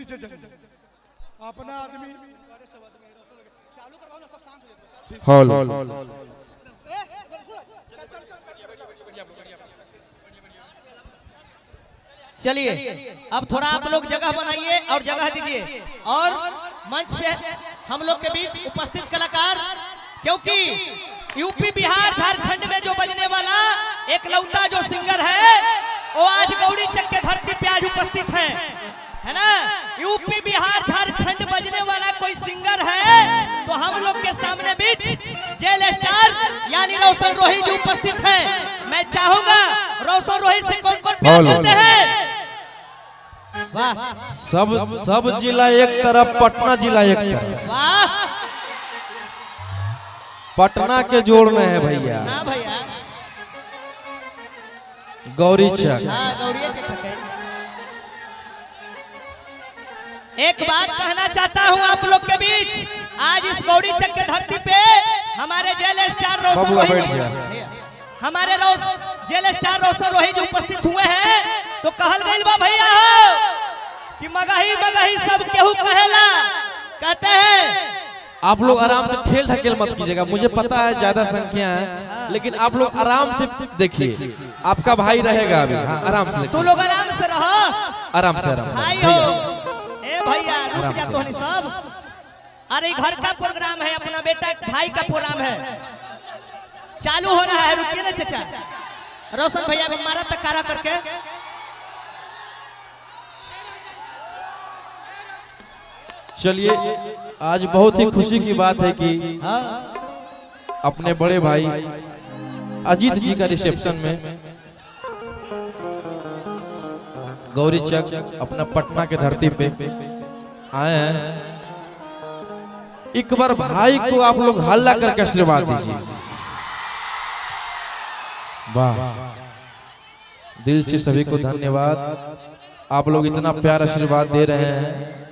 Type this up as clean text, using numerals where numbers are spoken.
पीछे चल अपना आदमी हॉल चलिए अब थोड़ा आप लोग जगह बनाइए और जगह दीजिए और मंच पे हम लोग के बीच उपस्थित कलाकार, क्योंकि यूपी बिहार झारखंड में जो बजने वाला एक लौता जो सिंगर है वो आज गौरी चक के धरती पे आज उपस्थित है ना। यूपी बिहार झारखंड बजने वाला कोई सिंगर है तो हम लोग के सामने बीच जेल स्टार यानी रोशन रोही जी उपस्थित हैं। मैं चाहूंगा रोशन रोही से कौन कौन प्यार करते हैं। वाह, सब जिला एक तरफ, पटना जिला एक तरफ। वाह, पटना के जोड़ने हैं भैया। हाँ भैया, गौरी चक। हाँ गौरी चक है। एक बात कहना चाहता हूँ आप लोग के बीच, आज इस गौरी चक के धरती पे हमारे जेल स्टार रोशन रोही, हमारे जेल स्टार रोशन रोही जो उपस्थित हुए हैं तो कहल गइल बा भैया कि मगही मगही सब केहू कहेला, कहते हैं। आप लोग आराम से ठेल ढकेल मत कीजिएगा, मुझे पता है ज्यादा संख्या है, लेकिन आप लोग आराम से देखिए, आपका भाई रहेगा अभी। हाँ, आराम से तू लोग आराम से रहो, आराम से भाई हो। ए भैया रुक जा तोहनी सब, अरे घर का प्रोग्राम है, अपना बेटा भाई का प्रोग्राम है, चालू हो रहा है, रुकिए ना चाचा। रोशन भैया को मारा तक कारा करके। चलिए, आज बहुत ही खुशी की बात है कि अपने बड़े भाई अजीत जी का रिसेप्शन में गौरी चक अपना पटना के धरती पे आए हैं। एक बार भाई को आप लोग हल्ला करके आशीर्वाद दीजिए। वाह, दिल से सभी को धन्यवाद, आप लोग इतना प्यार आशीर्वाद दे रहे हैं।